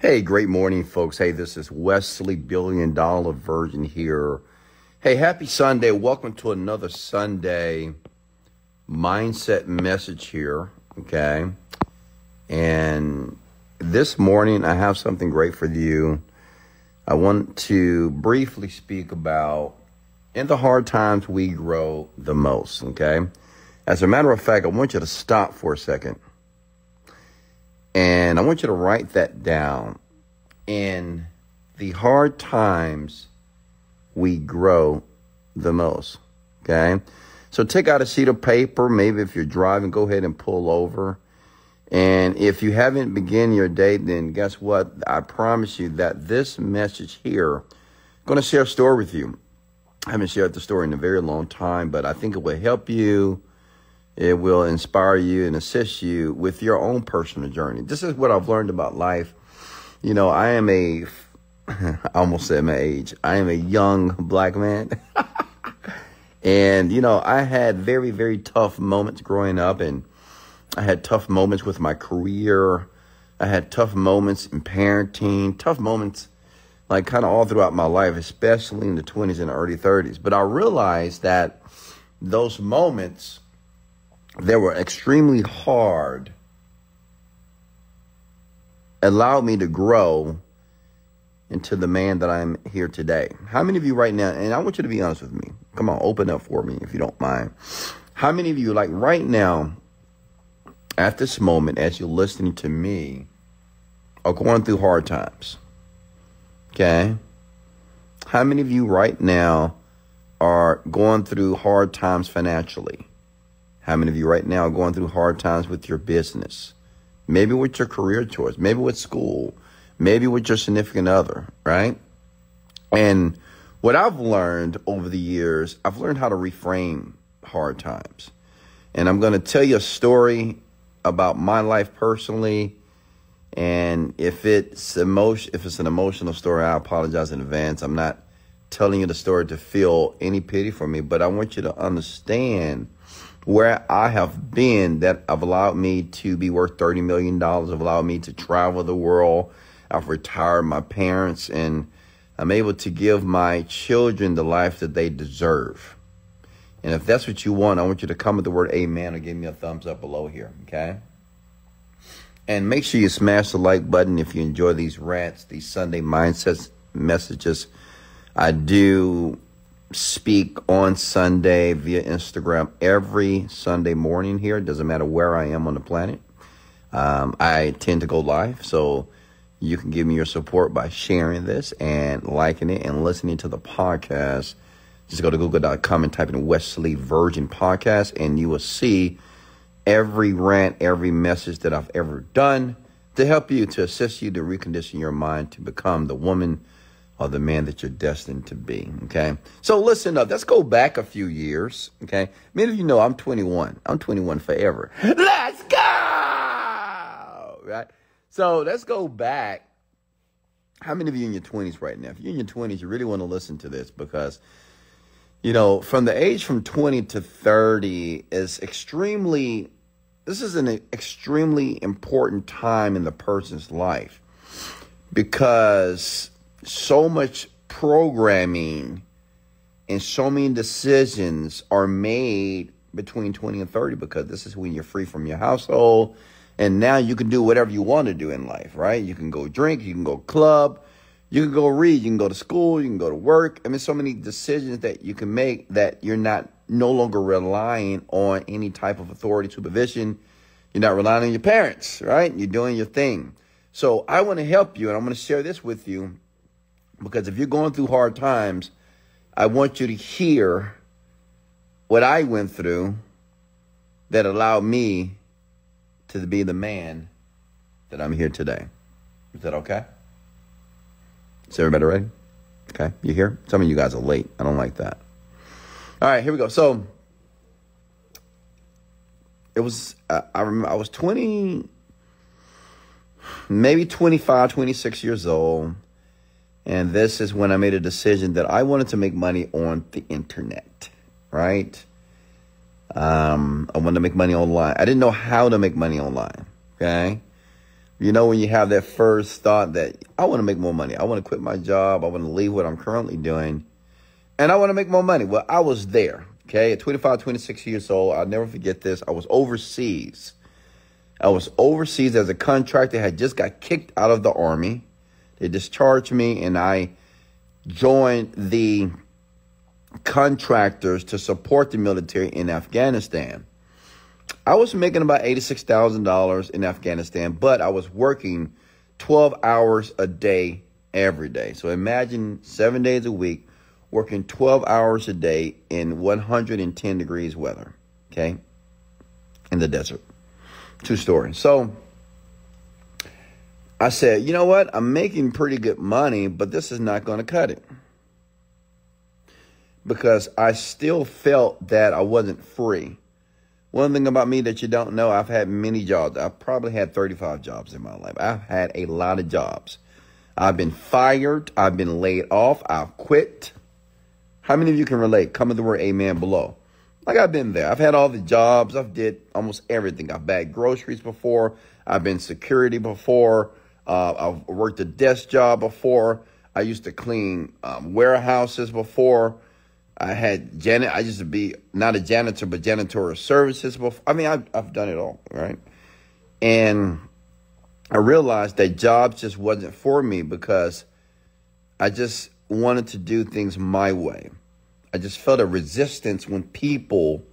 Hey, great morning, folks. Hey, this is Wesley Virgin here. Hey, happy Sunday. Welcome to another Sunday mindset message here. Okay. And this morning, I have something great for you. I want to briefly speak about in the hard times we grow the most. Okay. As a matter of fact, I want you to stop for a second. And I want you to write that down. In the hard times, we grow the most. Okay. So take out a sheet of paper. Maybe if you're driving, go ahead and pull over. And if you haven't begun your day, then guess what? I promise you that this message here, I'm going to share a story with you. I haven't shared the story in a very long time, but I think it will help you. It will inspire you and assist you with your own personal journey. This is what I've learned about life. You know, I almost said my age. I am a young black man. And, you know, I had very, very tough moments growing up, and I had tough moments with my career. I had tough moments in parenting, tough moments like kind of all throughout my life, especially in the 20s and early 30s. But I realized that those moments, they were extremely hard, allowed me to grow into the man that I'm here today. How many of you right now, and I want you to be honest with me. Come on, open up for me if you don't mind. How many of you, like right now, at this moment, as you're listening to me, are going through hard times? Okay? How many of you right now are going through hard times financially? How many of you right now are going through hard times with your business? Maybe with your career choice, maybe with school, maybe with your significant other, right? And what I've learned over the years, I've learned how to reframe hard times. And I'm going to tell you a story about my life personally. And if it's an emotional story, I apologize in advance. I'm not telling you the story to feel any pity for me, but I want you to understand where I have been that have allowed me to be worth $30 million, have allowed me to travel the world. I've retired my parents, and I'm able to give my children the life that they deserve. And if that's what you want, I want you to come with the word amen or give me a thumbs up below here, okay? And make sure you smash the like button if you enjoy these rants, these Sunday mindset messages. I do speak on Sunday via Instagram every Sunday morning here. It doesn't matter where I am on the planet. I tend to go live, so you can give me your support by sharing this and liking it and listening to the podcast. Just go to google.com and type in Wesley Virgin podcast, and you will see every rant, every message that I've ever done to help you, to assist you to recondition your mind to become the woman or the man that you're destined to be, okay? So listen up. Let's go back a few years, okay? Many of you know I'm 21. I'm 21 forever. Let's go! Right? So let's go back. How many of you in your 20s right now? If you're in your 20s, you really want to listen to this because, you know, from the age from 20 to 30 is this is an extremely important time in the person's life because so much programming and so many decisions are made between 20 and 30 because this is when you're free from your household. And now you can do whatever you want to do in life, right? You can go drink, you can go club, you can go read, you can go to school, you can go to work. I mean, so many decisions that you can make that you're no longer relying on any type of authority, supervision. You're not relying on your parents, right? You're doing your thing. So I want to help you, and I'm going to share this with you. Because if you're going through hard times, I want you to hear what I went through that allowed me to be the man that I'm here today. Is that okay? Is everybody ready? Okay, you here? Some of you guys are late. I don't like that. All right, here we go. So it was, I remember I was 20, maybe 25, 26 years old. And this is when I made a decision that I wanted to make money on the internet, right? I wanted to make money online. I didn't know how to make money online, okay? You know, when you have that first thought that I want to make more money. I want to quit my job. I want to leave what I'm currently doing. And I want to make more money. Well, I was there, okay? At 25, 26 years old, I'll never forget this. I was overseas. I was overseas as a contractor. I had just got kicked out of the Army. They discharged me, and I joined the contractors to support the military in Afghanistan. I was making about $86,000 in Afghanistan, but I was working 12 hours a day every day. So imagine 7 days a week, working 12 hours a day in 110 degrees weather, okay, in the desert. True story. So I said, you know what? I'm making pretty good money, but this is not going to cut it. Because I still felt that I wasn't free. One thing about me that you don't know, I've had many jobs. I've probably had 35 jobs in my life. I've had a lot of jobs. I've been fired. I've been laid off. I've quit. How many of you can relate? Comment the word amen below. Like, I've been there. I've had all the jobs. I've did almost everything. I've bagged groceries before. I've been security before. I've worked a desk job before. I used to clean warehouses before. I used to be not a janitor, but janitorial services before. I mean, I've done it all, right? And I realized that jobs just wasn't for me because I just wanted to do things my way. I just felt a resistance when people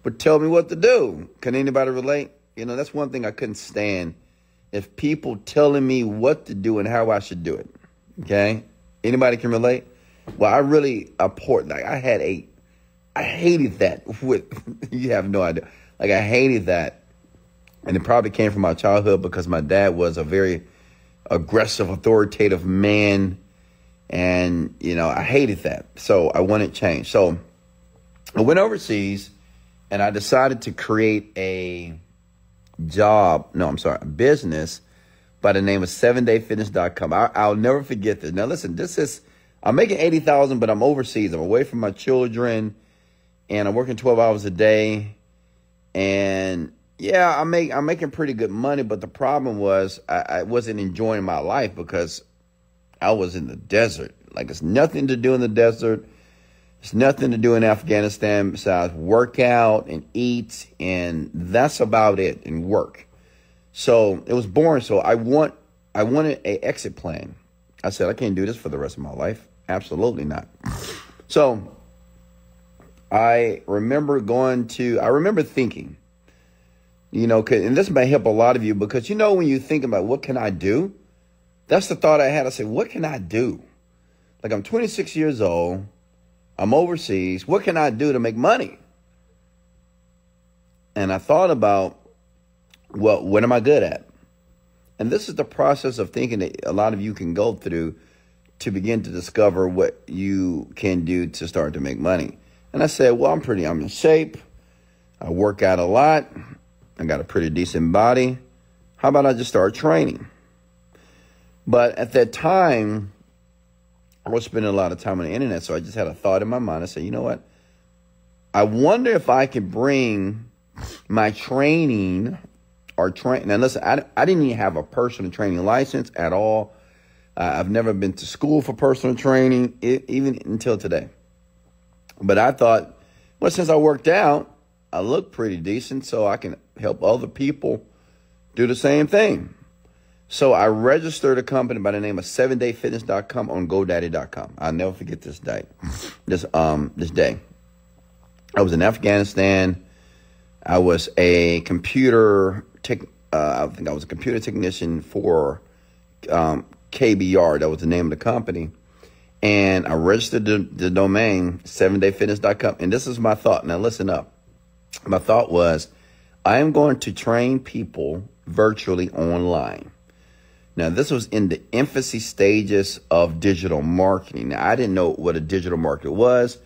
would tell me what to do. Can anybody relate? You know, that's one thing I couldn't stand. If people telling me what to do and how I should do it. Okay? Anybody can relate? Well, I really abhorred. Like, I hated that. You have no idea. Like, I hated that. And it probably came from my childhood because my dad was a very aggressive, authoritative man. And, you know, I hated that. So I wanted change. So I went overseas and I decided to create a business by the name of 7dayfitness.com. I'll never forget this. Now, listen, I'm making $80,000, but I'm overseas. I'm away from my children, and I'm working 12 hours a day. And yeah, I'm making pretty good money, but the problem was I wasn't enjoying my life because I was in the desert. Like, there's nothing to do in the desert. There's nothing to do in Afghanistan besides work out and eat, and that's about it, and work. So it was boring. So I wanted an exit plan. I said, I can't do this for the rest of my life. Absolutely not. So I remember thinking, you know, and this may help a lot of you because, you know, when you think about what can I do? That's the thought I had. I said, what can I do? Like, I'm 26 years old. I'm overseas. What can I do to make money? And I thought about, well, what am I good at? And this is the process of thinking that a lot of you can go through to begin to discover what you can do to start to make money. And I said, well, I'm in shape. I work out a lot. I got a pretty decent body. How about I just start training? But at that time, I was spending a lot of time on the internet. So I just had a thought in my mind. I said, you know what? I wonder if I could bring my training Now, listen, I didn't even have a personal training license at all. I've never been to school for personal training, even until today. But I thought, well, since I worked out, I look pretty decent, so I can help other people do the same thing. So I registered a company by the name of 7dayfitness.com on GoDaddy.com. I'll never forget this day. This day. I was in Afghanistan. I was a computer technician for KBR. That was the name of the company. And I registered the domain 7dayfitness.com. And this is my thought. Now listen up. My thought was, I am going to train people virtually online. Now, this was in the infancy stages of digital marketing. Now, I didn't know what a digital marketer was.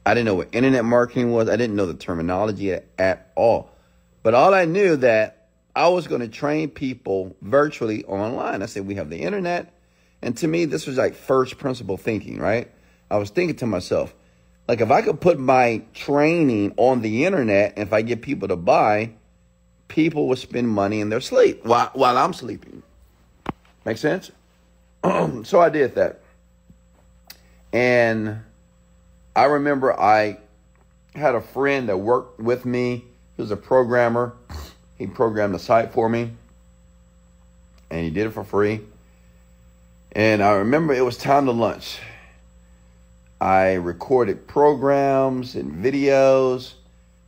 I didn't know what internet marketing was. I didn't know the terminology at all. But all I knew that I was going to train people virtually online. I said, we have the internet. And to me, this was like first principle thinking, right? I was thinking to myself, like, if I could put my training on the internet, and if I get people to buy, people would spend money in their sleep while I'm sleeping. Make sense? So I did that. And I remember I had a friend that worked with me. He was a programmer. He programmed the site for me. And he did it for free. And I remember it was time to lunch. I recorded programs and videos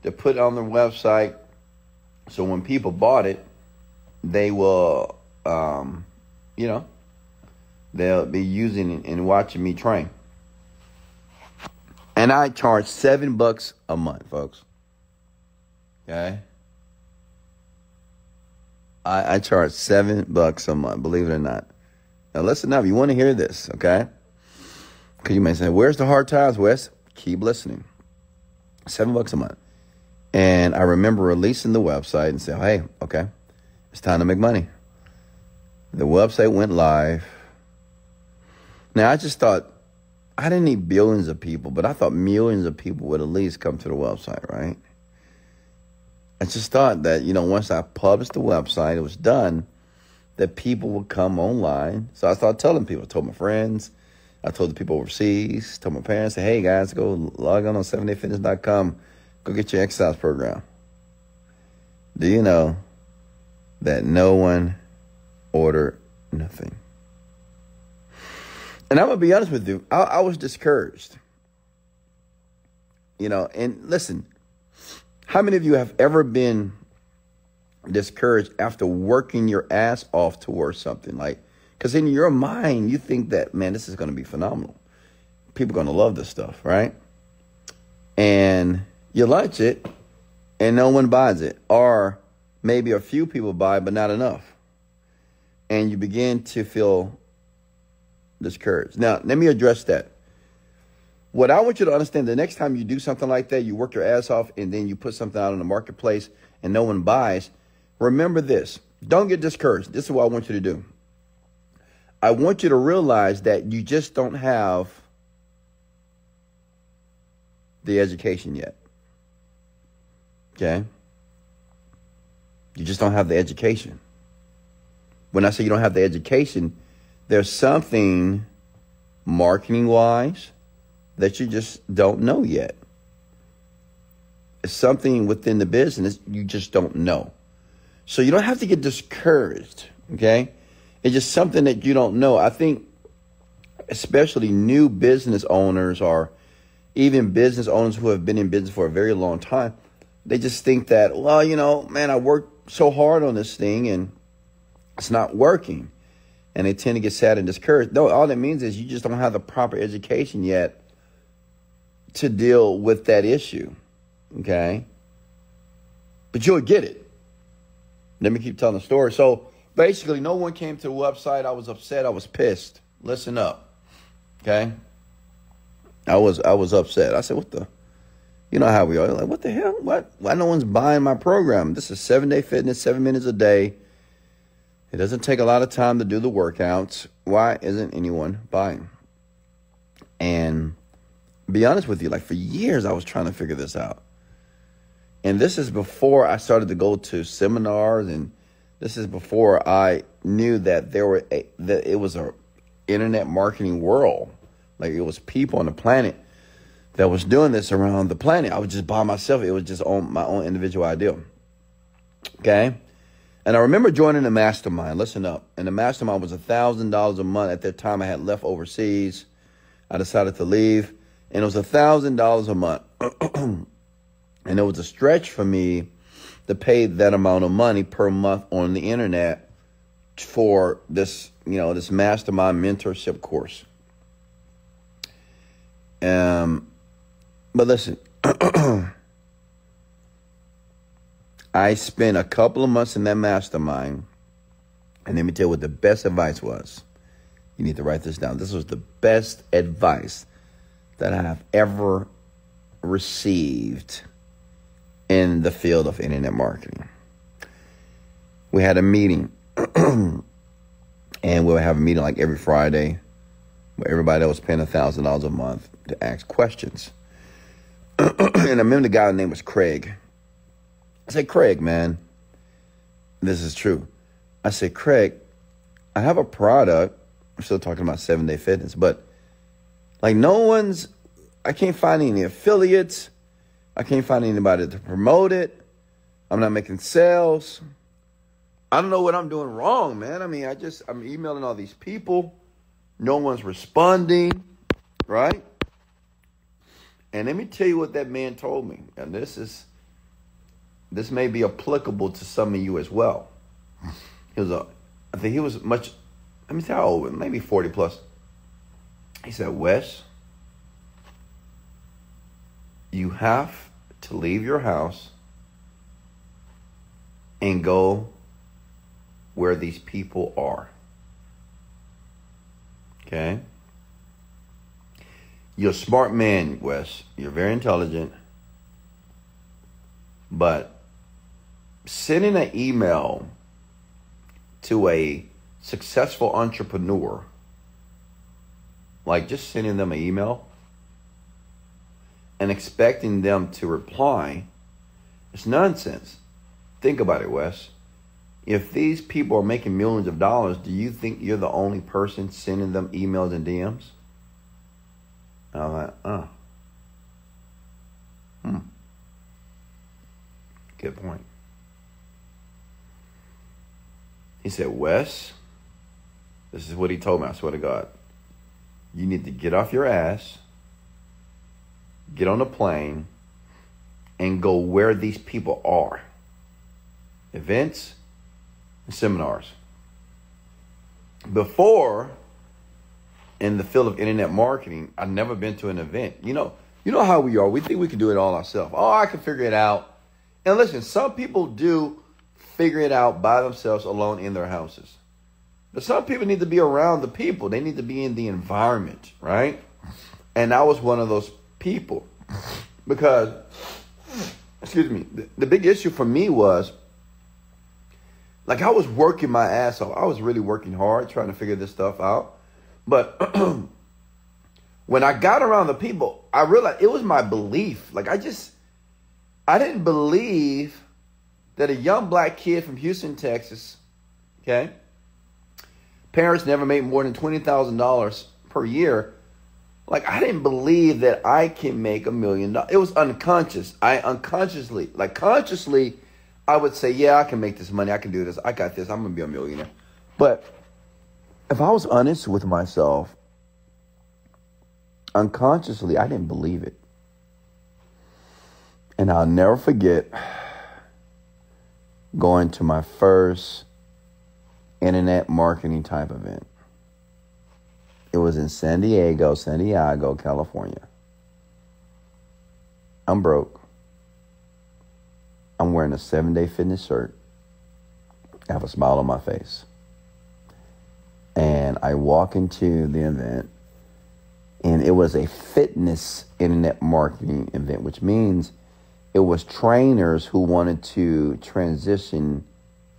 to put on the website. So when people bought it, they will, they'll be using it and watching me train. And I charge $7 a month, folks. Okay. I charge $7 a month, believe it or not. Now listen up, you want to hear this, okay? Because you may say, where's the hard times, Wes? Keep listening. $7 a month. And I remember releasing the website and saying, hey, okay, it's time to make money. The website went live. Now, I just thought, I didn't need billions of people, but I thought millions of people would at least come to the website, right? I just thought that, once I published the website, it was done, that people would come online. So I started telling people. I told my friends. I told the people overseas. Told my parents, hey, guys, go log on 7dayfitness.com. Go get your exercise program. Do you know that no one ordered nothing? And I'm going to be honest with you. I was discouraged. And listen, how many of you have ever been discouraged after working your ass off towards something? Because in your mind, you think that, man, this is going to be phenomenal. People are going to love this stuff, right? And you launch it and no one buys it. Or maybe a few people buy, but not enough. And you begin to feel discouraged. Now, let me address that. What I want you to understand, the next time you do something like that, you work your ass off and then you put something out in the marketplace and no one buys, remember this. Don't get discouraged. This is what I want you to do. I want you to realize that you just don't have the education yet. Okay? You just don't have the education. When I say you don't have the education, there's something marketing-wise that you just don't know yet. It's something within the business you just don't know. So you don't have to get discouraged, okay? It's just something that you don't know. I think especially new business owners or even business owners who have been in business for a very long time, they just think that, well, man, I worked so hard on this thing and it's not working. And they tend to get sad and discouraged. No, all that means is you just don't have the proper education yet to deal with that issue, okay? But you'll get it. Let me keep telling the story. So basically, no one came to the website. I was upset. I was pissed. Listen up, okay? I was upset. I said, you know how we are. Like, what the hell? Why no one's buying my program? This is 7-day fitness, 7 minutes a day. It doesn't take a lot of time to do the workouts. Why isn't anyone buying? And be honest with you, for years I was trying to figure this out. And this is before I started to go to seminars, and this is before I knew that that it was a internet marketing world. It was people on the planet that was doing this around the planet. I was just by myself. It was just on my own individual idea. Okay? And I remember joining a mastermind. Listen up. And the mastermind was $1,000 a month. At that time, I had left overseas. I decided to leave. And it was $1,000 a month. And it was a stretch for me to pay that amount of money per month on the internet for this, this mastermind mentorship course. But listen, I spent a couple of months in that mastermind, and let me tell you what the best advice was. You need to write this down. This was the best advice that I have ever received in the field of internet marketing. We had a meeting, and we would have a meeting every Friday where everybody that was paying $1,000 a month to ask questions. And I remember the guy's name was Craig. I said, Craig, man, This is true. I said, Craig, I have a product. I'm still talking about 7-Day Fitness, but like I can't find any affiliates. I can't find anybody to promote it. I'm not making sales. I don't know what I'm doing wrong, man. I mean, I'm emailing all these people. No one's responding, right? And let me tell you what that man told me. And this may be applicable to some of you as well. I think he was much, let me tell you how old, maybe 40 plus. He said, Wes, you have to leave your house and go where these people are. Okay? You're a smart man, Wes. You're very intelligent. But sending an email to a successful entrepreneur, like just sending them an email and expecting them to reply, it's nonsense. Think about it, Wes. If these people are making millions of dollars, do you think you're the only person sending them emails and DMs? And I'm like, good point. He said, Wes, this is what he told me, I swear to God. You need to get off your ass, get on a plane, and go where these people are. Events and seminars. Before, in the field of internet marketing, I'd never been to an event. You know how we are. We think we can do it all ourselves. Oh, I can figure it out. And listen, some people do figure it out by themselves alone in their houses. But some people need to be around the people. They need to be in the environment, right? And I was one of those people. Because, excuse me, the big issue for me was, like, I was working my ass off. I was really working hard trying to figure this stuff out. But when I got around the people, I realized it was my belief. Like, I didn't believe that a young black kid from Houston, Texas, okay, parents never made more than $20,000 per year. Like, I didn't believe that I can make $1 million. It was unconscious. Consciously, I would say, yeah, I can make this money. I can do this. I got this. I'm going to be a millionaire. But if I was honest with myself, unconsciously, I didn't believe it. And I'll never forget going to my first internet marketing type event. It was in San Diego, California. I'm broke. I'm wearing a 7-Day Fitness shirt. I have a smile on my face. And I walk into the event, and it was a fitness internet marketing event, which means it was trainers who wanted to transition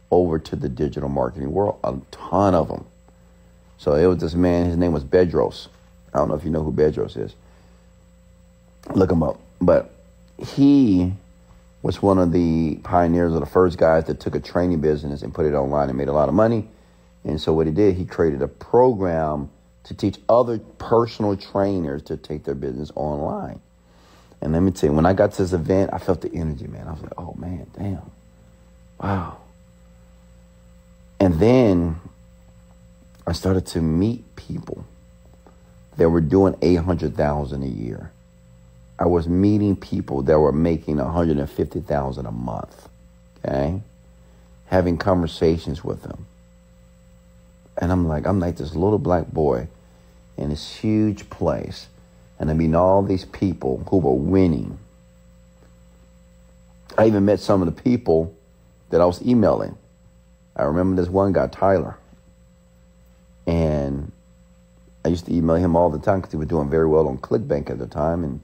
over to the digital marketing world. A ton of them. So it was this man, his name was Bedros. I don't know if you know who Bedros is. Look him up. But he was one of the pioneers, of the first guys that took a training business and put it online and made a lot of money. And so what he did, he created a program to teach other personal trainers to take their business online. And let me tell you, when I got to this event, I felt the energy, man. I was like, oh, man, damn. Wow. And then I started to meet people that were doing $800,000 a year. I was meeting people that were making $150,000 a month, okay? Having conversations with them. And I'm like this little black boy in this huge place. And I mean all these people who were winning. I even met some of the people that I was emailing. I remember this one guy, Tyler. And I used to email him all the time because he was doing very well on ClickBank at the time. And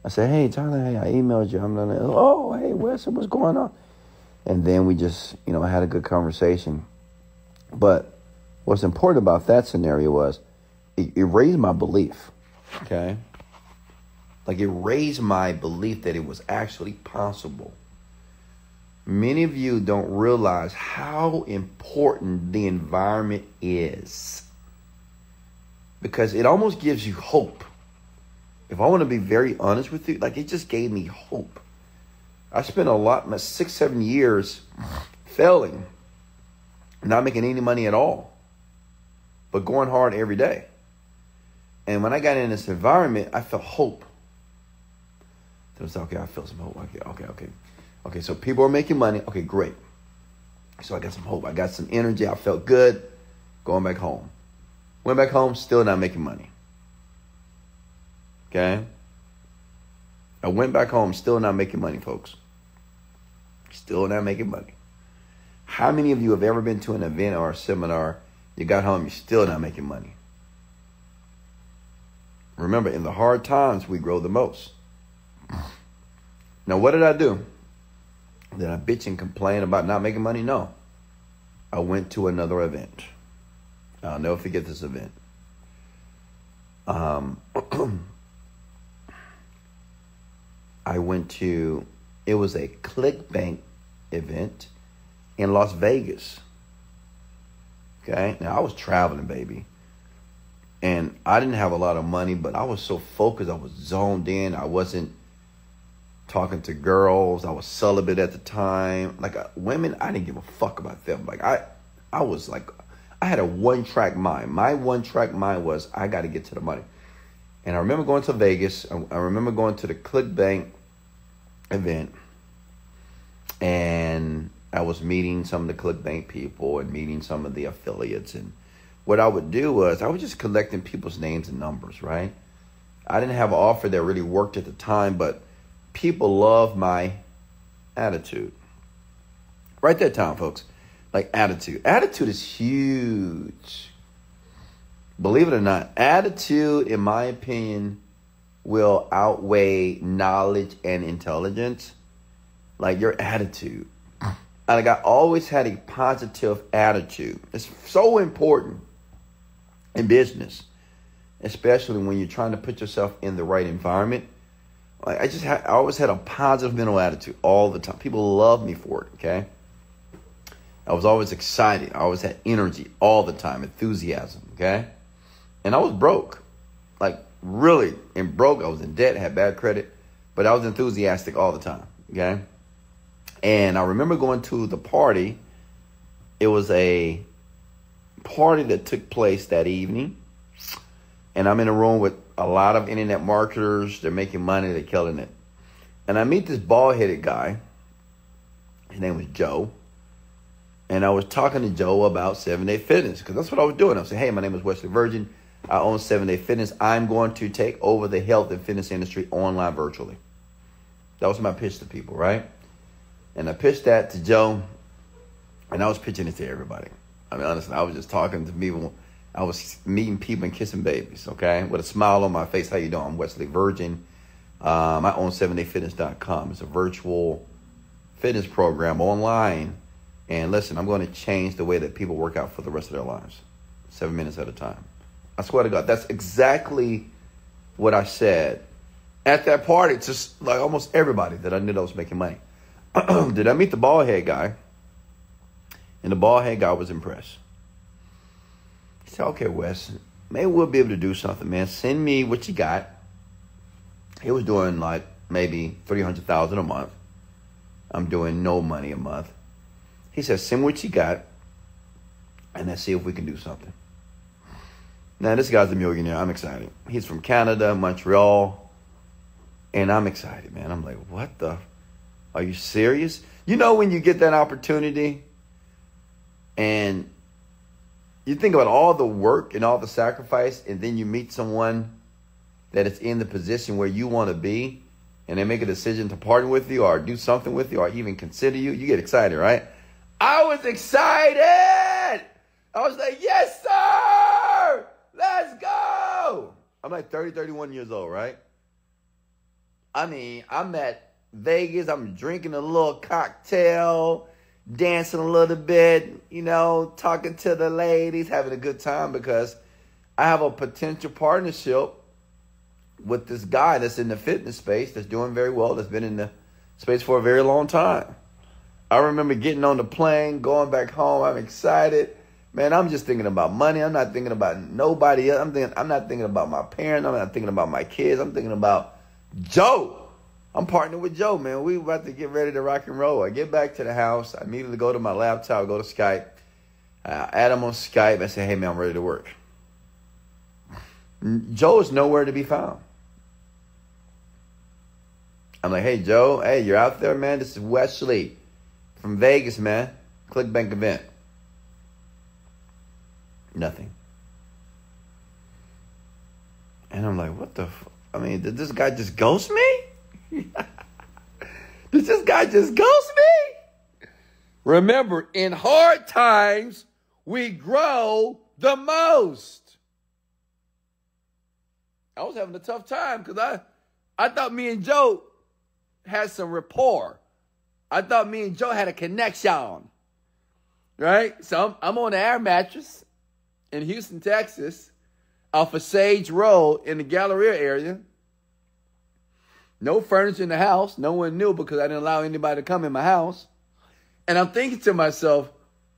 I said, hey, Tyler, hey, I emailed you. Oh, hey, Wes, what's going on? And then we just, had a good conversation. But what's important about that scenario was it raised my belief, okay? Like, it raised my belief that it was actually possible. Many of you don't realize how important the environment is, because it almost gives you hope. If I want to be very honest with you, like, it just gave me hope. I spent my 6-7 years failing, not making any money at all, but going hard every day. And when I got in this environment, I felt hope. So I was okay, I felt some hope. Okay, so people are making money. Okay, great. So I got some hope. I got some energy. I felt good going back home. Went back home, still not making money. Okay? I went back home, still not making money, folks. Still not making money. How many of you have ever been to an event or a seminar, you got home, you're still not making money? Remember, in the hard times, we grow the most. Now, what did I do? Did I bitch and complain about not making money? No. I went to another event. I'll never forget this event. I went to, it was a ClickBank event in Las Vegas. Okay? Now, I was traveling, baby. And I didn't have a lot of money, but I was so focused. I was zoned in. I wasn't talking to girls. I was celibate at the time. Like, women, I didn't give a fuck about them. Like, I was like, I had a one-track mind. My one-track mind was, I got to get to the money. And I remember going to Vegas. I remember going to the ClickBank event. And I was meeting some of the ClickBank people and meeting some of the affiliates. And what I would do was, I was just collecting people's names and numbers, right? I didn't have an offer that really worked at the time, but people love my attitude. Write that down, folks. Like, attitude. Attitude is huge. Believe it or not, attitude, in my opinion, will outweigh knowledge and intelligence. Like, your attitude. Like, I always had a positive attitude. It's so important in business, especially when you're trying to put yourself in the right environment. Like, I always had a positive mental attitude all the time. People love me for it, okay? I was always excited. I always had energy all the time, enthusiasm, okay? And I was broke, like, really broke. I was in debt, had bad credit, but I was enthusiastic all the time, okay? And I remember going to the party. It was a party that took place that evening. And I'm in a room with a lot of internet marketers. They're making money. They're killing it. And I meet this bald-headed guy. His name was Joe. And I was talking to Joe about 7-Day Fitness, because that's what I was doing. I was saying, hey, my name is Wesley Virgin. I own 7-Day Fitness. I'm going to take over the health and fitness industry online virtually. That was my pitch to people, right? And I pitched that to Joe, and I was pitching it to everybody. I mean, honestly, I was just talking to people. I was meeting people and kissing babies, okay? With a smile on my face. How you doing? I'm Wesley Virgin. I own 7dayfitness.com. It's a virtual fitness program online. And listen, I'm going to change the way that people work out for the rest of their lives. 7 minutes at a time. I swear to God, that's exactly what I said at that party. Just like almost everybody that I knew that was making money. Did I meet the bald head guy? And the bald head guy was impressed. He said, okay, Wes, maybe we'll be able to do something, man. Send me what you got. He was doing like maybe $300,000 a month. I'm doing no money a month. He said, send what you got, and let's see if we can do something. Now, this guy's a millionaire. I'm excited. He's from Canada, Montreal, and I'm excited, man. I'm like, what the? Are you serious? You know when you get that opportunity and you think about all the work and all the sacrifice, and then you meet someone that is in the position where you want to be, and they make a decision to partner with you or do something with you or even consider you, you get excited, right? I was excited. I was like, yes, sir. Let's go. I'm like 30, 31 years old, right? I mean, I'm at Vegas. I'm drinking a little cocktail, dancing a little bit, you know, talking to the ladies, having a good time, because I have a potential partnership with this guy that's in the fitness space, that's doing very well, that's been in the space for a very long time. I remember getting on the plane, going back home. I'm excited. Man, I'm just thinking about money. I'm not thinking about nobody else. I'm not thinking about my parents. I'm not thinking about my kids. I'm thinking about Joe. I'm partnering with Joe, man. We about to get ready to rock and roll. I get back to the house. I immediately go to my laptop, go to Skype. I add him on Skype. I say, hey, man, I'm ready to work. Joe is nowhere to be found. I'm like, hey, Joe. Hey, you're out there, man. This is Wesley from Vegas, man. ClickBank event. Nothing. And I'm like, what the I mean, did this guy just ghost me? Did this guy just ghost me? Remember, in hard times, we grow the most. I was having a tough time because I thought me and Joe had some rapport. I thought me and Joe had a connection. Right? So I'm on an air mattress in Houston, Texas, off of Sage Road in the Galleria area. No furniture in the house. No one knew because I didn't allow anybody to come in my house. And I'm thinking to myself,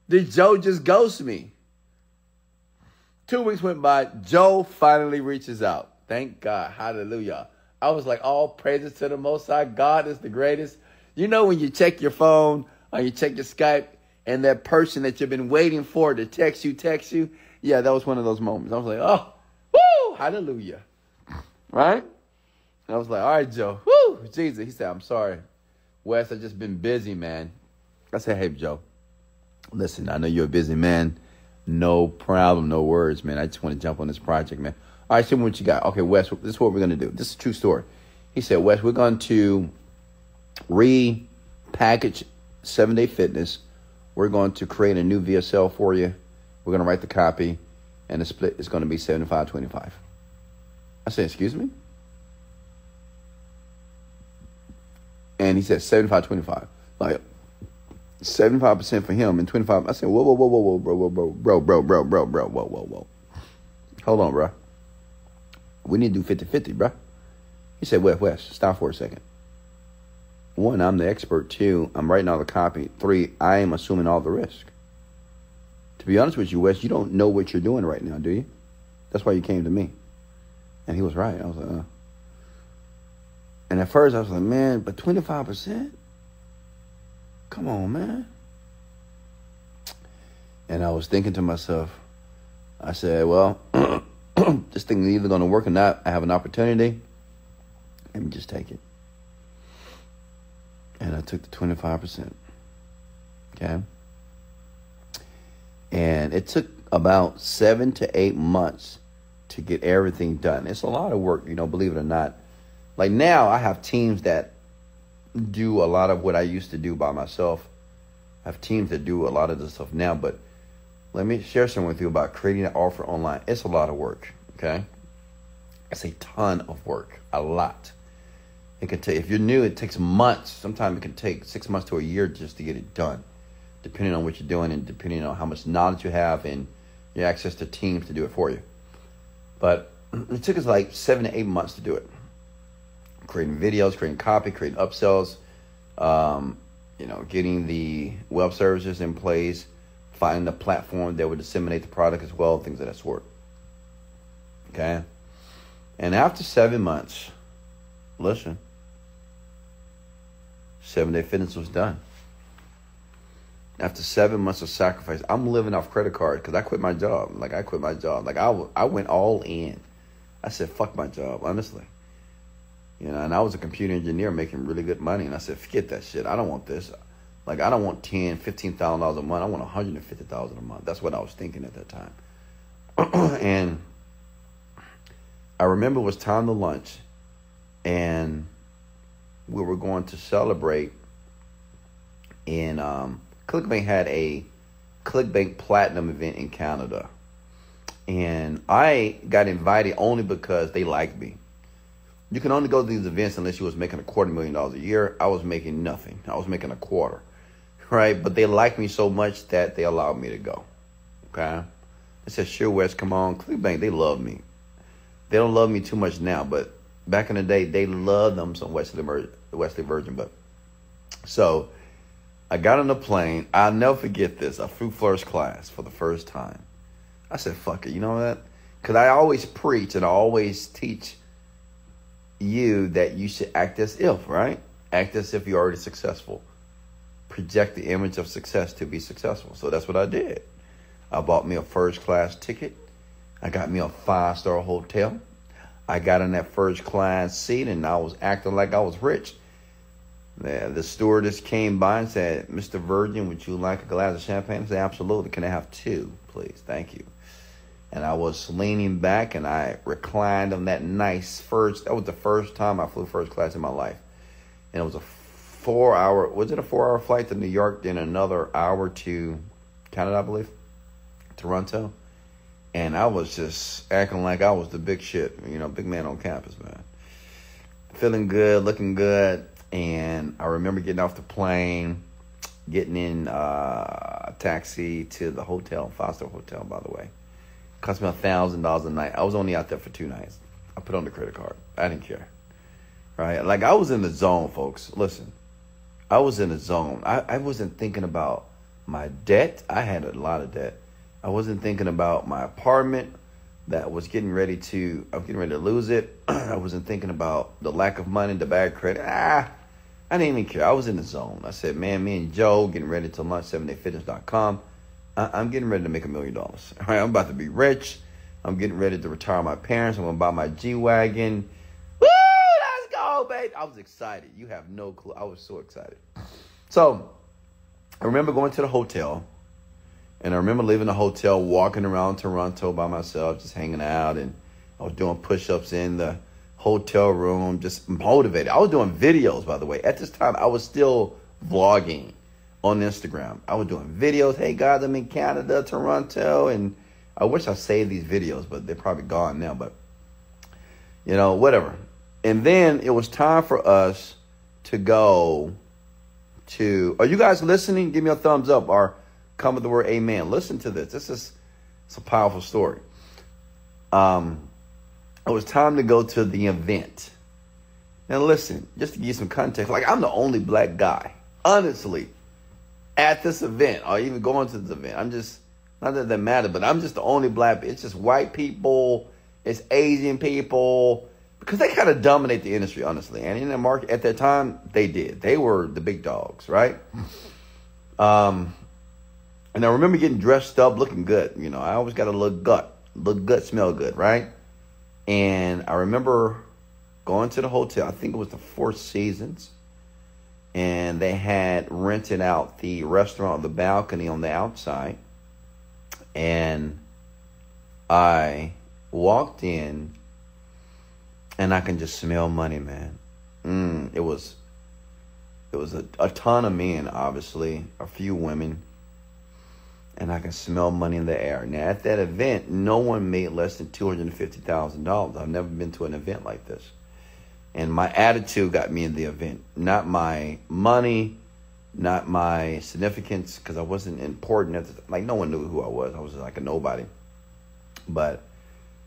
did Joe just ghost me? 2 weeks went by. Joe finally reaches out. Thank God. Hallelujah. I was like, all praises to the Most High. God is the greatest. You know when you check your phone or you check your Skype and that person that you've been waiting for to text you. Yeah, that was one of those moments. I was like, oh, woo, hallelujah. Right? And I was like, all right, Joe. Woo, Jesus. He said, I'm sorry, Wes, I've just been busy, man. I said, hey, Joe, listen, I know you're a busy man. No problem, no words, man. I just want to jump on this project, man. All right, show me what you got. Okay, Wes, this is what we're going to do. This is a true story. He said, Wes, we're going to repackage 7-Day Fitness. We're going to create a new VSL for you. We're going to write the copy, and the split is going to be 75-25. I said, excuse me? And he said 75-25. Like 75% for him and 25. I said, whoa, bro. Hold on, bro. We need to do 50-50, bro. He said, Wes, stop for a second. 1, I'm the expert. 2, I'm writing all the copy. 3, I am assuming all the risk. To be honest with you, Wes, you don't know what you're doing right now, do you? That's why you came to me. And he was right. I was like, And at first I was like, man, but 25%? Come on, man. And I was thinking to myself, I said, well, this thing is either going to work or not. I have an opportunity. Let me just take it. And I took the 25%. Okay. And it took about 7 to 8 months to get everything done. It's a lot of work, believe it or not. Like now I have teams that do a lot of what I used to do by myself. I have teams that do a lot of this stuff now, but let me share something with you about creating an offer online. It's a lot of work, okay? It's a ton of work, a lot. It can take, if you're new, it takes months. Sometimes it can take 6 months to a year just to get it done, depending on what you're doing and depending on how much knowledge you have and your access to teams to do it for you. But it took us like 7 to 8 months to do it. Creating videos, creating copy, creating upsells, getting the web services in place, finding a platform that would disseminate the product as well, things of that sort. Okay? And after 7 months, listen, 7-Day Fitness was done. After 7 months of sacrifice, I'm living off credit card because I quit my job. I quit my job. I went all in. I said, fuck my job, honestly. And I was a computer engineer making really good money. And I said, forget that shit. I don't want this. I don't want $10,000, $15,000 a month. I want $150,000 a month. That's what I was thinking at that time. And I remember it was time to lunch. And we were going to celebrate. And ClickBank had a ClickBank Platinum event in Canada. And I got invited only because they liked me. You can only go to these events unless you was making $250,000 a year. I was making nothing. I was making $250,000, right? But they liked me so much that they allowed me to go, okay? They said, sure, Wes, come on. ClickBank, they love me. They don't love me too much now, but back in the day, they loved them some Wesley Virgin. But so I got on the plane. I'll never forget this. I flew first class for the first time. I said, fuck it. You know what? Because I always preach and I always teach you that you should act as if, right? Act as if you're already successful. Project the image of success to be successful. So that's what I did. I bought me a first class ticket. I got me a 5-star hotel. I got in that first class seat and I was acting like I was rich. The stewardess came by and said, Mr. Virgin, would you like a glass of champagne? I said, absolutely. Can I have 2, please? Thank you. And I was leaning back and I reclined on that nice that was the first time I flew first class in my life. And it was a 4-hour flight to New York, then another hour to Canada, I believe, Toronto. And I was just acting like I was the big shit, big man on campus, man. Feeling good, looking good. And I remember getting off the plane, getting in a taxi to the hotel, 5-star hotel, by the way. Cost me $1,000 a night. I was only out there for 2 nights. I put on the credit card. I didn't care. Right? Like, I was in the zone, folks. Listen, I was in the zone. I wasn't thinking about my debt. I had a lot of debt. I wasn't thinking about my apartment that was getting ready to lose it. I wasn't thinking about the lack of money, the bad credit. I didn't even care. I was in the zone. I said, man, me and Joe getting ready to launch 7dayfitness.com. I'm getting ready to make $1 million. All right, I'm about to be rich. I'm getting ready to retire my parents. I'm going to buy my G-Wagon. Woo, let's go, baby. I was excited. You have no clue. I was so excited. So I remember going to the hotel. And I remember leaving the hotel, walking around Toronto by myself, just hanging out. And I was doing push-ups in the hotel room, just motivated. I was doing videos, by the way. At this time, I was still vlogging on Instagram. I was doing videos. Hey, guys, I'm in Canada, Toronto. And I wish I saved these videos, but they're probably gone now. But, whatever. And then it was time for us to go to... Are you guys listening? Give me a thumbs up or come with the word amen. Listen to this. It's a powerful story. It was time to go to the event. Now listen, just to give you some context, like I'm the only black guy, honestly, at this event or even going to this event. I'm just, not that matters, but I'm just the only black. It's just white people, it's Asian people, because they kind of dominate the industry, honestly. And in the market at that time, they did. They were the big dogs, right? And I remember getting dressed up, looking good. I always got to look good, smell good, right? And I remember going to the hotel. I think it was the Four Seasons. And they had rented out the restaurant, the balcony on the outside. And I walked in and I can just smell money, man. It was a ton of men, obviously, a few women. And I can smell money in the air. Now, at that event, no one made less than $250,000. I've never been to an event like this. And my attitude got me in the event. Not my money, not my significance, because I wasn't important at the time. Like, no one knew who I was. I was like a nobody. But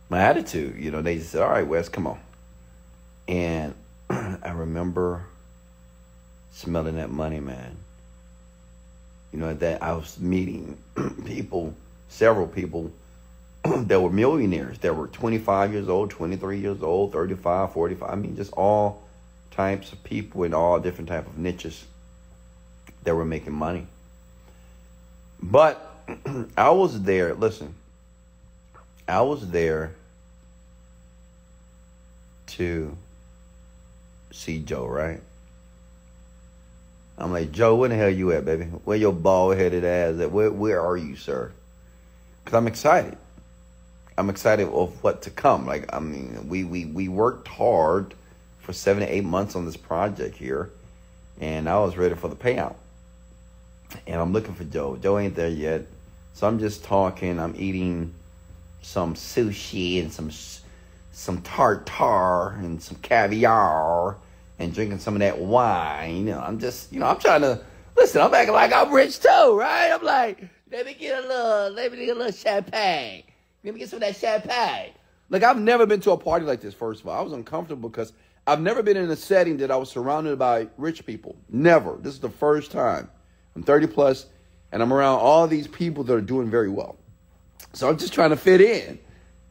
my attitude, they just said, all right, Wes, come on. And I remember smelling that money, man. That I was meeting several people that were millionaires, that were 25 years old, 23 years old, 35, 45. I mean, just all types of people in all different type of niches that were making money. But I was there, listen, I was there to see Joe, right? I'm like, Joe, where the hell you at, baby? Where your bald-headed ass at? Where are you, sir? Because I'm excited. I'm excited of what to come. Like, I mean, we worked hard for 7 to 8 months on this project here, and I was ready for the payout. And I'm looking for Joe. Joe ain't there yet. So I'm just talking. I'm eating some sushi and some tartar and some caviar and drinking some of that wine. I'm just, I'm trying to, listen, I'm acting like I'm rich too, right? I'm like, let me get a little champagne. Let me get some of that champagne. Like, I've never been to a party like this, first of all. I was uncomfortable because I've never been in a setting that I was surrounded by rich people. Never. This is the first time. I'm 30 plus, and I'm around all these people that are doing very well. So I'm just trying to fit in,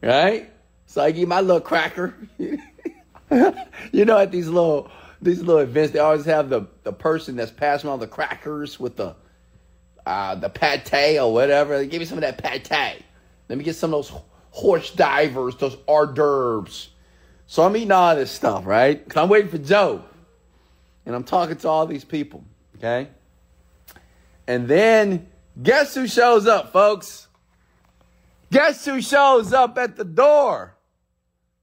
right? So I get my little cracker. You know, at these little events, they always have the person that's passing around the crackers with the pate or whatever. Give me some of that pate. Let me get some of those horse divers, those hors d'oeuvres. So I'm eating all this stuff, right? Because I'm waiting for Joe. And I'm talking to all these people, okay? And then, guess who shows up, folks? Guess who shows up at the door?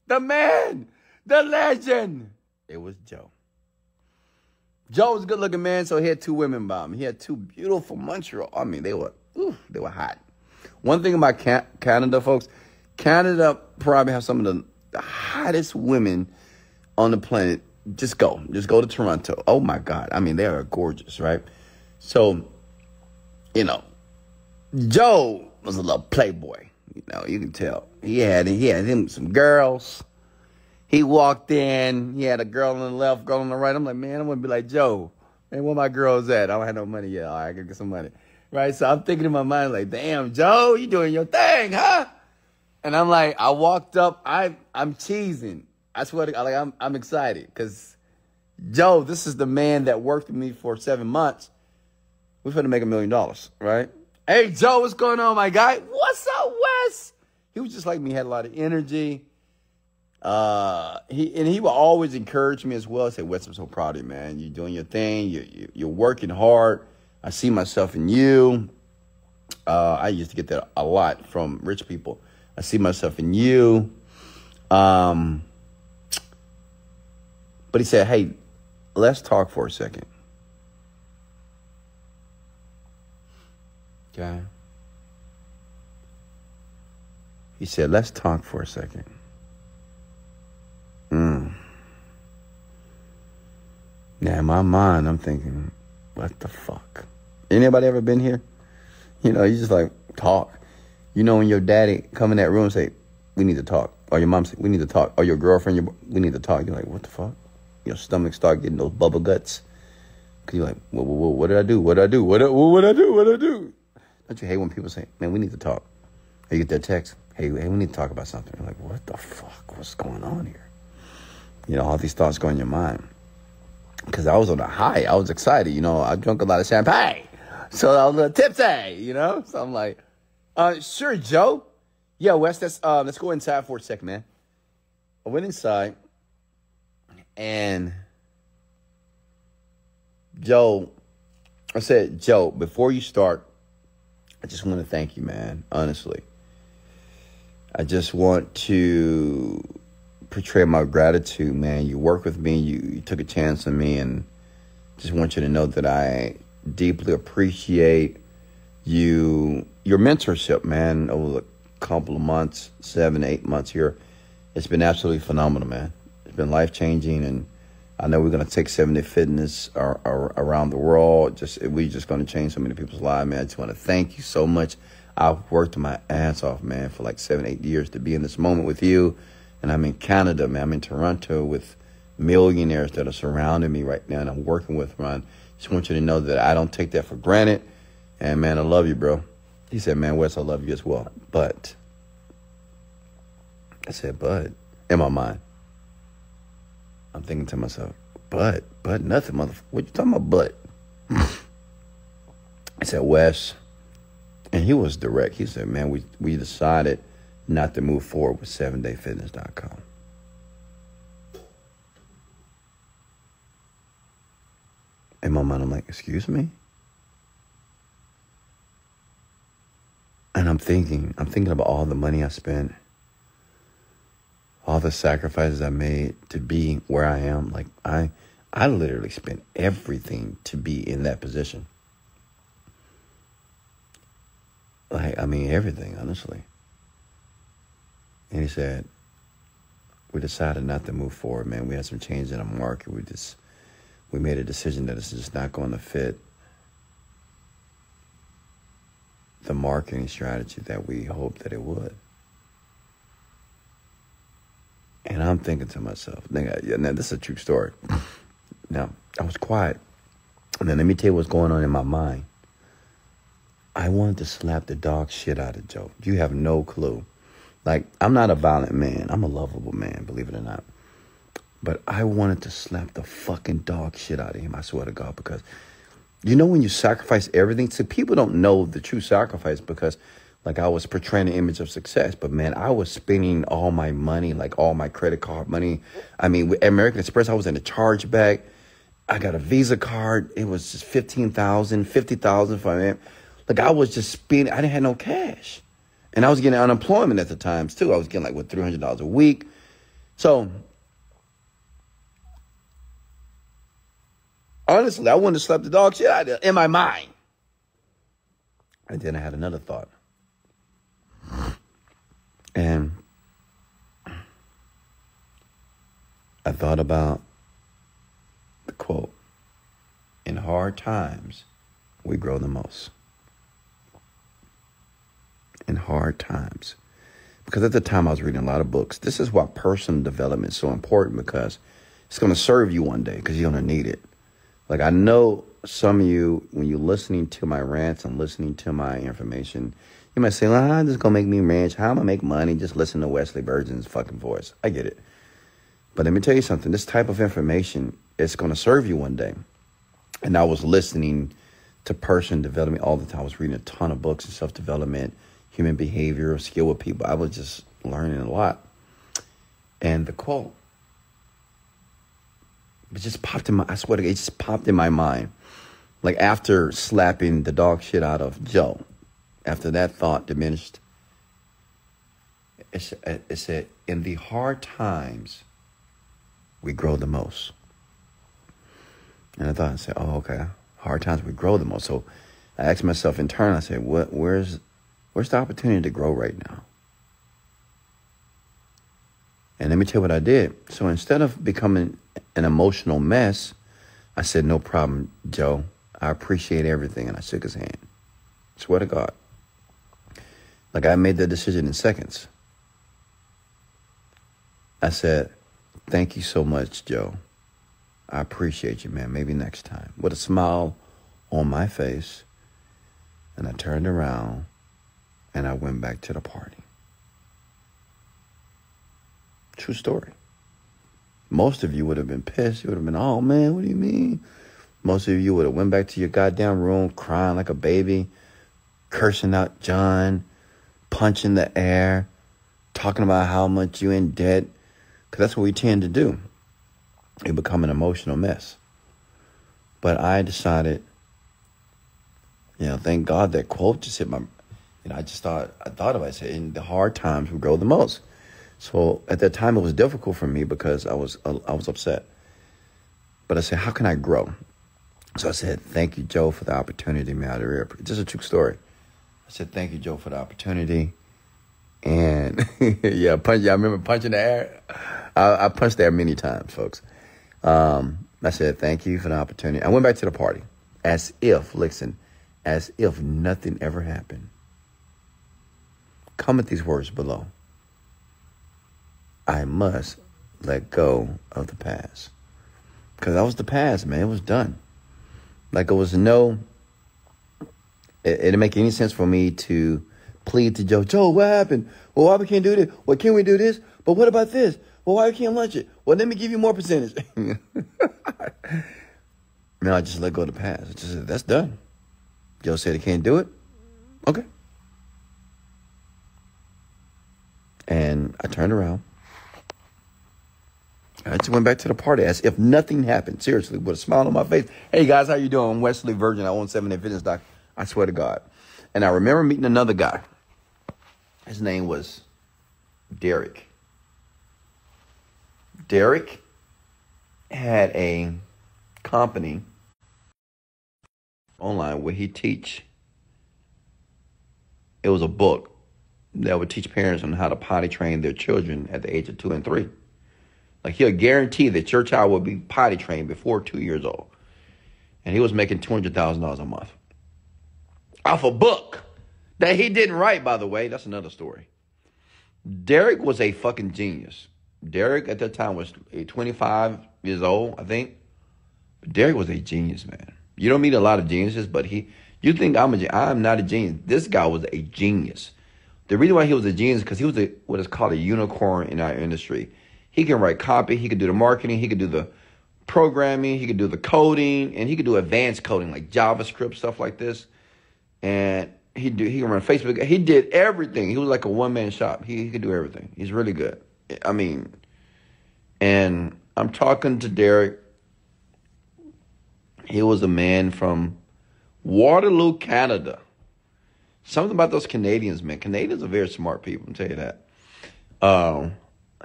The man, the legend. It was Joe. Joe was a good-looking man, so he had two women by him. He had two beautiful Montreal. I mean, they were hot. One thing about Canada, folks, Canada probably has some of the hottest women on the planet. Just go to Toronto. Oh my God. I mean, they are gorgeous, right? So, you know, Joe was a little playboy. You know, you can tell. He had him some girls. He walked in. He had a girl on the left, girl on the right. I'm like, man, I'm going to be like, Joe, man, where my girls at? I don't have no money yet. All right, I got to get some money. Right? So I'm thinking in my mind, like, damn, Joe, you doing your thing, huh? And I'm like, I walked up. I'm cheesing. I swear to God, I'm excited because Joe, this is the man that worked with me for 7 months. We're finna make $1 million, right? Hey, Joe, what's going on, my guy? What's up, Wes? He was just like me, had a lot of energy. He will always encourage me as well. Say, Wes, I'm so proud of you, man. You're doing your thing. You're working hard. I see myself in you. I used to get that a lot from rich people. I see myself in you. But he said, hey, let's talk for a second. Okay. He said, let's talk for a second. Now, in my mind, I'm thinking, what the fuck? Anybody ever been here? You know, you just like, talk. You know, when your daddy come in that room and say, we need to talk. Or your mom say, we need to talk. Or your girlfriend, we need to talk. You're like, what the fuck? Your stomach start getting those bubble guts. Because you're like, what did I do? What did I do? What did I do? What did I do? Don't you hate when people say, man, we need to talk? Or you get that text, hey, we need to talk about something. You're like, what the fuck? What's going on here? You know, all these thoughts go in your mind. Because I was on a high. I was excited. You know, I drank a lot of champagne. So I was a little tipsy, you know? So I'm like, sure, Joe. Yeah, Wes, let's go inside for a second, man. I went inside. And I said, Joe, before you start, I just want to thank you, man, honestly. I just want to portray my gratitude, man. You worked with me, you took a chance on me, and just want you to know that I deeply appreciate your mentorship, man, over a couple of months, 7, 8 months here. It's been absolutely phenomenal, man. It's been life-changing, and I know we're going to take 7-Day Fitness around the world. We're just going to change so many people's lives, man. I just want to thank you so much. I've worked my ass off, man, for like 7, 8 years to be in this moment with you. And I'm in Canada, man. I'm in Toronto with millionaires that are surrounding me right now, and I'm working with Ron. Just want you to know that I don't take that for granted. And, man, I love you, bro. He said, man, Wes, I love you as well. But I said, but in my mind, I'm thinking to myself, but nothing, motherfucker. What you talking about, but? I said, Wes, and he was direct. He said, man, we decided not to move forward with 7dayfitness.com. In my mind, I'm like, excuse me? And I'm thinking about all the money I spent, all the sacrifices I made to be where I am. Like, I literally spent everything to be in that position. Like, I mean, everything, honestly. And he said, we decided not to move forward, man. We had some change in the market. We made a decision that it's just not going to fit the marketing strategy that we hoped that it would. And I'm thinking to myself, now this is a true story. Now, I was quiet. And then let me tell you what's going on in my mind. I wanted to slap the dog shit out of Joe. You have no clue. Like, I'm not a violent man. I'm a lovable man, believe it or not. But I wanted to slap the fucking dog shit out of him, I swear to God, because you know when you sacrifice everything? So people don't know the true sacrifice because, like, I was portraying an image of success. But, man, I was spending all my money, like all my credit card money. I mean, with American Express, I was in a chargeback. I got a Visa card. It was just $15,000, $50,000 for me. Like, I was just spending. I didn't have no cash. And I was getting unemployment at the times, too. I was getting, like, what, $300 a week. So, honestly, I wanted to slap the dog shit out of it in my mind. And then I had another thought. And I thought about the quote, in hard times, we grow the most. In hard times. Because at the time I was reading a lot of books. This is why personal development is so important, because it's going to serve you one day because you're going to need it. Like, I know some of you, when you're listening to my rants and listening to my information, you might say, well, this is going to make me rich. How am I going to make money? Just listen to Wesley Virgin's fucking voice. I get it. But let me tell you something. This type of information is going to serve you one day. And I was listening to personal development all the time. I was reading a ton of books and self-development, human behavior, skill with people. I was just learning a lot. And the quote, it just popped in my, I swear to God, it just popped in my mind. Like, after slapping the dog shit out of Joe, after that thought diminished, it said, in the hard times, we grow the most. And I thought, I said, oh, okay, hard times, we grow the most. So I asked myself in turn, I said, where's the opportunity to grow right now? And let me tell you what I did. So instead of becoming an emotional mess, I said, no problem, Joe. I appreciate everything. And I shook his hand. Swear to God. Like, I made that decision in seconds. I said, thank you so much, Joe. I appreciate you, man. Maybe next time. With a smile on my face. And I turned around and I went back to the party. True story. Most of you would have been pissed. You would have been, oh, man, what do you mean? Most of you would have went back to your goddamn room crying like a baby, cursing out John, punching the air, talking about how much you're in debt. Because that's what we tend to do. We become an emotional mess. But I decided, thank God that quote just hit my, I thought about it. I said, in the hard times, we grow the most. So at that time, it was difficult for me because I was upset. But I said, how can I grow? So I said, thank you, Joe, for the opportunity, man. Just a true story. I said, thank you, Joe, for the opportunity. And I remember punching the air. I punched the air many times, folks. I said, thank you for the opportunity. I went back to the party as if nothing ever happened. Comment these words below. I must let go of the past. Because that was the past, man. It was done. Like, it was it didn't make any sense for me to plead to Joe. Joe, what happened? Well, why we can't do this? Well, can we do this? But what about this? Well, why we can't lunch it? Well, let me give you more percentage. Man, I just let go of the past. I just said, that's done. Joe said he can't do it. Okay. And I turned around. I just went back to the party as if nothing happened. Seriously, with a smile on my face. Hey, guys, how you doing? I'm Wesley Virgin. I own 7 Fitness Doc. I swear to God. And I remember meeting another guy. His name was Derek. Derek had a company online where he teach. It was a book that would teach parents on how to potty train their children at the age of 2 and 3. Like, he'll guarantee that your child will be potty trained before 2 years old. And he was making $200,000 a month off a book that he didn't write, by the way. That's another story. Derek was a fucking genius. Derek at that time was 25 years old, I think. But Derek was a genius, man. You don't meet a lot of geniuses, but You think I'm not a genius. This guy was a genius. The reason why he was a genius is because he was what is called a unicorn in our industry. He can write copy, he could do the marketing, he could do the programming, he could do the coding, and he could do advanced coding like JavaScript, stuff like this. And he can run Facebook. He did everything. He was like a one-man shop. He could do everything. He's really good. I mean, and I'm talking to Derek. He was a man from Waterloo, Canada. Something about those Canadians, man. Canadians are very smart people, I'll tell you that.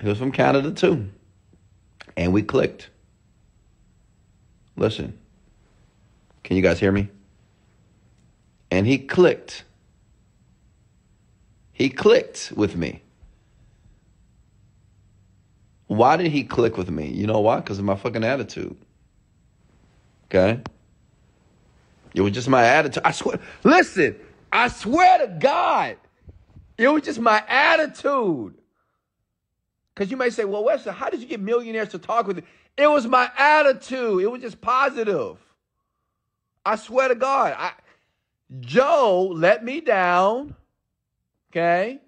He was from Canada, too. And we clicked. Listen. Can you guys hear me? And he clicked. He clicked with me. Why did he click with me? You know why? Because of my fucking attitude. Okay? It was just my attitude. I swear. Listen, I swear to God, it was just my attitude. Because you may say, well, Wesley, how did you get millionaires to talk with you? It was my attitude. It was just positive. I swear to God. Joe let me down, okay?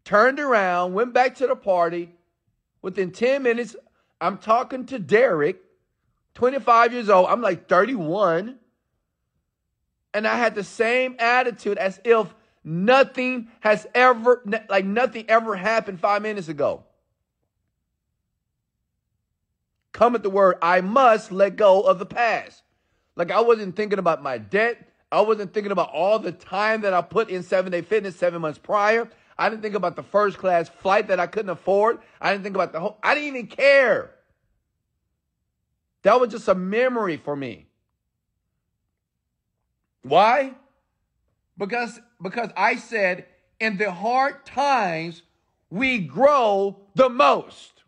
Turned around, went back to the party. Within 10 minutes, I'm talking to Derek, 25 years old. I'm like 31. And I had the same attitude as if nothing ever happened 5 minutes ago. Come at the word, I must let go of the past. Like I wasn't thinking about my debt. I wasn't thinking about all the time that I put in 7-Day Fitness 7 months prior. I didn't think about the first class flight that I couldn't afford. I didn't think about I didn't even care. That was just a memory for me. Why? Because I said, in the hard times, we grow the most.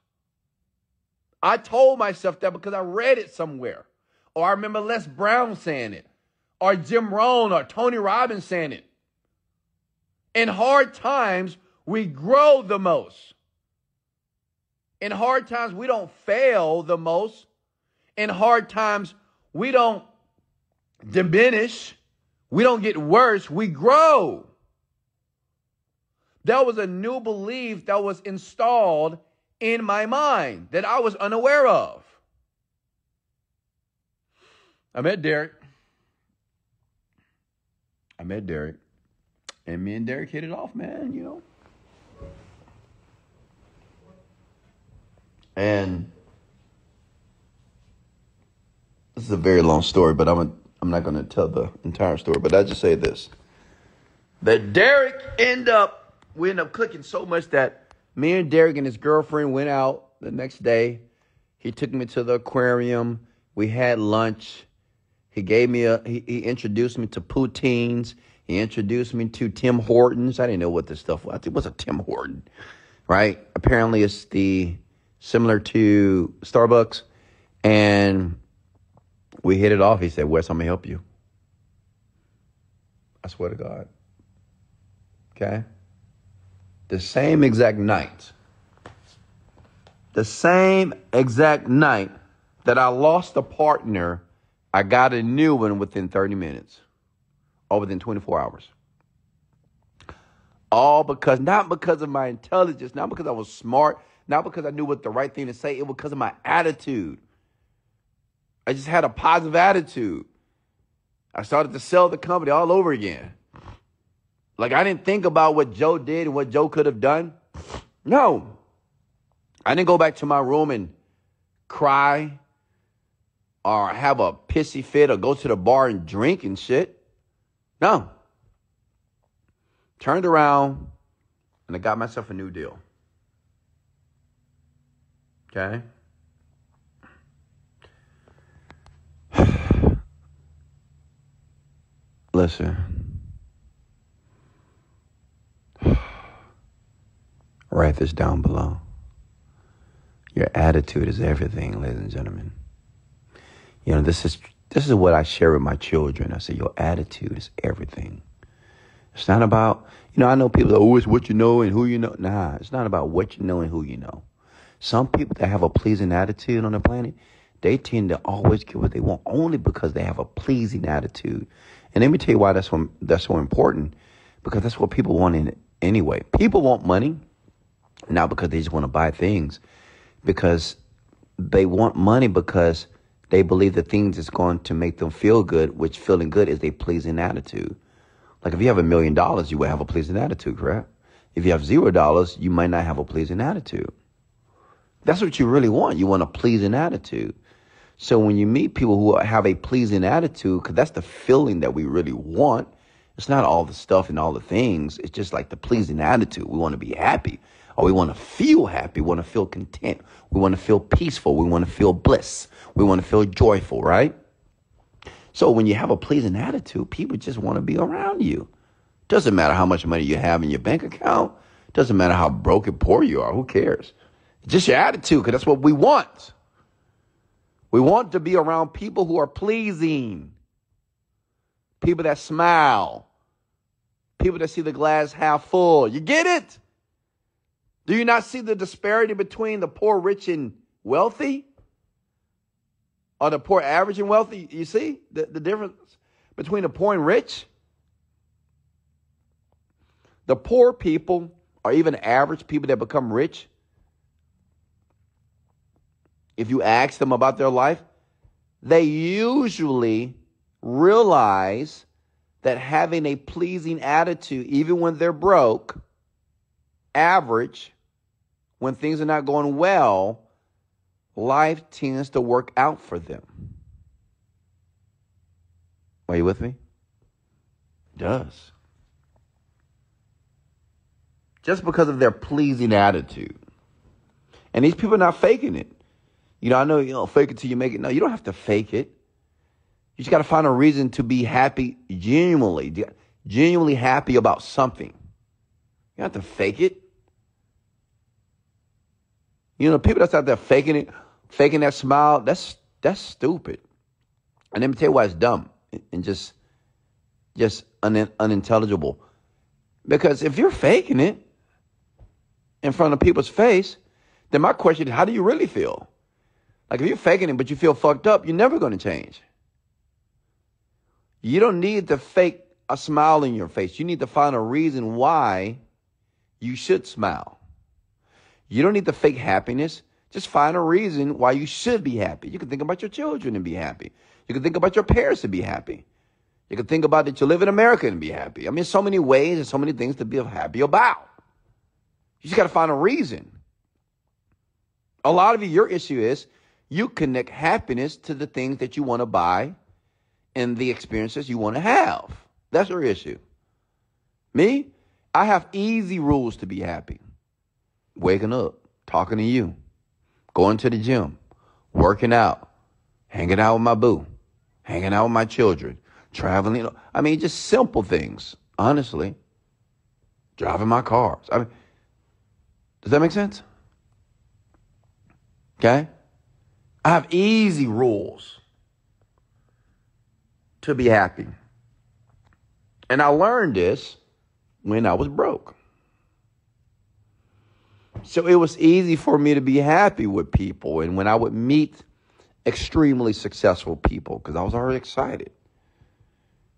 I told myself that because I read it somewhere. Or I remember Les Brown saying it. Or Jim Rohn or Tony Robbins saying it. In hard times, we grow the most. In hard times, we don't fail the most. In hard times, we don't diminish. We don't get worse. We grow. That was a new belief that was installed in my mind that I was unaware of. I met Derek. And me and Derek hit it off, man, you know. And this is a very long story, but I'm not going to tell the entire story, but I just say this. That Derek we ended up clicking so much that me and Derek and his girlfriend went out the next day. He took me to the aquarium. We had lunch. He introduced me to poutines. He introduced me to Tim Hortons. I didn't know what this stuff was. I think it was a Tim Horton, right? Apparently it's similar to Starbucks. And we hit it off. He said, Wes, I'm going to help you. I swear to God. Okay? The same exact night that I lost a partner, I got a new one within 30 minutes or within 24 hours. All because, not because of my intelligence, not because I was smart, not because I knew what the right thing to say. It was because of my attitude. I just had a positive attitude. I started to sell the company all over again. Like I didn't think about what Joe did and what Joe could have done. No. I didn't go back to my room and cry or have a pissy fit or go to the bar and drink and shit. No. Turned around and I got myself a new deal. Okay? Listen. Write this down below. Your attitude is everything, ladies and gentlemen. You know, this is what I share with my children. I say, your attitude is everything. It's not about, I know people, it's what you know and who you know. Nah, it's not about what you know and who you know. Some people that have a pleasing attitude on the planet, they tend to always get what they want only because they have a pleasing attitude. And let me tell you why that's so important, because that's what people want in it anyway. People want money, not because they just want to buy things, because they want money because they believe the things is going to make them feel good, which feeling good is a pleasing attitude. Like if you have $1 million, you will have a pleasing attitude, correct? If you have $0, you might not have a pleasing attitude. That's what you really want. You want a pleasing attitude. So when you meet people who have a pleasing attitude, because that's the feeling that we really want, it's not all the stuff and all the things. It's just like the pleasing attitude. We want to be happy, or we want to feel happy. We want to feel content. We want to feel peaceful. We want to feel bliss. We want to feel joyful, right? So when you have a pleasing attitude, people just want to be around you. Doesn't matter how much money you have in your bank account. Doesn't matter how broke and poor you are. Who cares? Just your attitude, because that's what we want. We want to be around people who are pleasing. People that smile. People that see the glass half full. You get it? Do you not see the disparity between the poor, rich, and wealthy? Or the poor, average, and wealthy? You see the difference between the poor and rich? The poor people, or even average people that become rich, if you ask them about their life, they usually realize that having a pleasing attitude, even when they're broke, average, when things are not going well, life tends to work out for them. Are you with me? It does. Just because of their pleasing attitude. And these people are not faking it. I know, fake it till you make it. No, you don't have to fake it. You just got to find a reason to be happy, genuinely happy about something. You don't have to fake it. People that's out there faking it, faking that smile, that's stupid. And let me tell you why it's dumb and just unintelligible. Because if you're faking it in front of people's face, then my question is, how do you really feel? Like if you're faking it, but you feel fucked up, you're never going to change. You don't need to fake a smile in your face. You need to find a reason why you should smile. You don't need to fake happiness. Just find a reason why you should be happy. You can think about your children and be happy. You can think about your parents and be happy. You can think about that you live in America and be happy. I mean, so many ways and so many things to be happy about. You just got to find a reason. A lot of you, your issue is you connect happiness to the things that you want to buy and the experiences you want to have. That's your issue. Me, I have easy rules to be happy. Waking up, talking to you, going to the gym, working out, hanging out with my boo, hanging out with my children, traveling. I mean, just simple things, honestly. Driving my cars. I mean, does that make sense? Okay? I have easy rules to be happy. And I learned this when I was broke. So it was easy for me to be happy with people. And when I would meet extremely successful people, because I was already excited.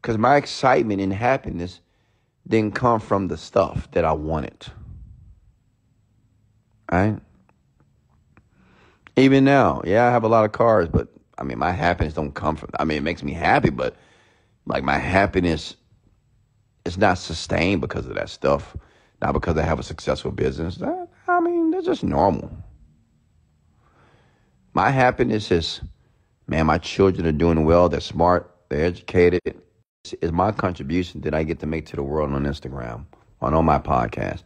Because my excitement and happiness didn't come from the stuff that I wanted. Right? Even now, yeah, I have a lot of cars, but I mean, my happiness don't come from, it makes me happy, but like my happiness is not sustained because of that stuff. Not because I have a successful business. That's just normal. My happiness is, man, my children are doing well. They're smart. They're educated. It's my contribution that I get to make to the world on Instagram, on my podcast.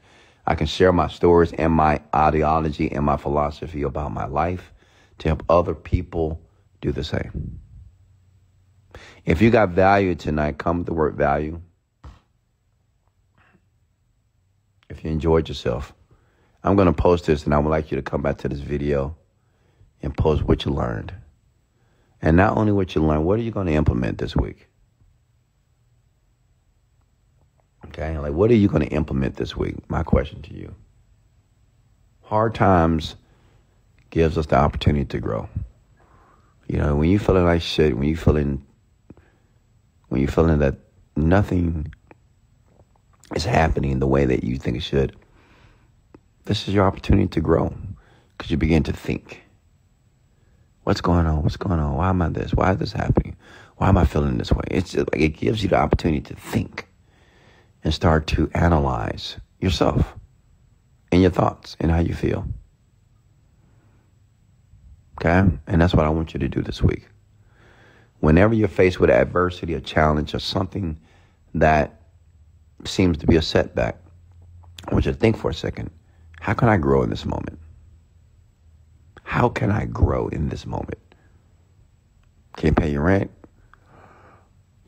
I can share my stories and my ideology and my philosophy about my life to help other people do the same. If you got value tonight, come with the word value. If you enjoyed yourself, I'm going to post this, and I would like you to come back to this video and post what you learned. And not only what you learned, what are you going to implement this week? Okay, like what are you going to implement this week? My question to you. Hard times gives us the opportunity to grow. When you're feeling like shit, when you're feeling when you're feeling that nothing is happening the way that you think it should, this is your opportunity to grow, because you begin to think. What's going on? What's going on? Why am I this? Why is this happening? Why am I feeling this way? It's just like it gives you the opportunity to think and start to analyze yourself and your thoughts and how you feel. Okay? And that's what I want you to do this week. Whenever you're faced with adversity, a challenge, or something that seems to be a setback, I want you to think for a second, how can I grow in this moment? How can I grow in this moment? Can't pay your rent.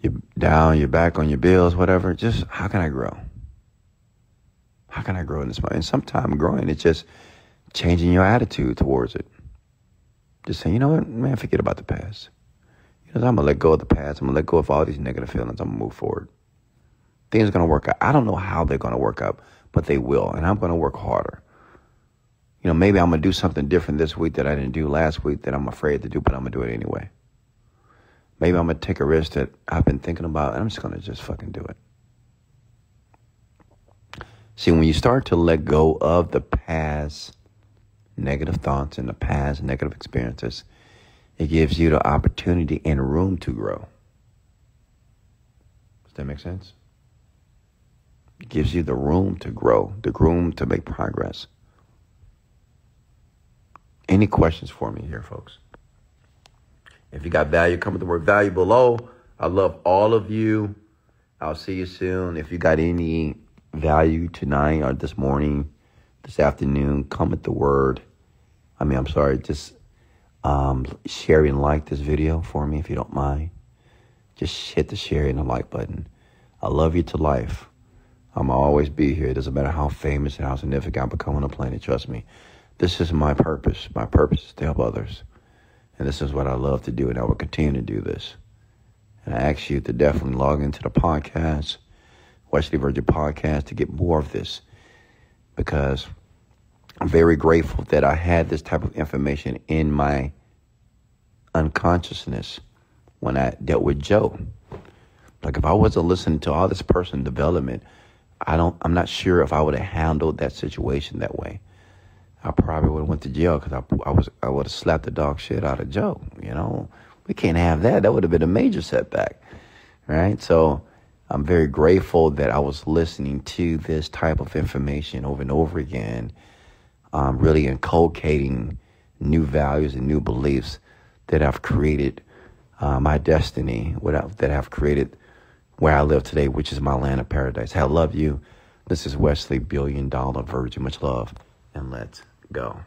You're down, you're back on your bills, whatever. Just how can I grow? How can I grow in this moment? And sometimes growing, it's just changing your attitude towards it. Just saying, you know what, man, forget about the past. I'm going to let go of the past. I'm going to let go of all these negative feelings. I'm going to move forward. Things are going to work out. I don't know how they're going to work out, but they will. And I'm going to work harder. Maybe I'm going to do something different this week that I didn't do last week that I'm afraid to do, but I'm going to do it anyway. Maybe I'm going to take a risk that I've been thinking about, and I'm just going to just fucking do it. See, when you start to let go of the past negative thoughts and the past negative experiences, it gives you the opportunity and room to grow. Does that make sense? It gives you the room to grow, the room to make progress. Any questions for me here, folks? If you got value, comment the word value below. I love all of you. I'll see you soon. If you got any value tonight or this morning, this afternoon, comment the word. Just share and like this video for me if you don't mind. Just hit the share and the like button. I love you to life. I'm always be here. It doesn't matter how famous and how significant I become on the planet. Trust me. This is my purpose. My purpose is to help others. And this is what I love to do, and I will continue to do this. And I ask you to definitely log into the podcast, Wesley Virgin podcast, to get more of this. Because I'm very grateful that I had this type of information in my unconsciousness when I dealt with Joe. Like if I wasn't listening to all this personal development, I'm not sure if I would have handled that situation that way. I probably would have went to jail because I would have slapped the dog shit out of Joe. We can't have that. That would have been a major setback, right? So I'm very grateful that I was listening to this type of information over and over again, really inculcating new values and new beliefs that have created my destiny, that have created where I live today, which is my land of paradise. I love you. This is Wesley, $1 Billion Virgin. Much love, and let's go.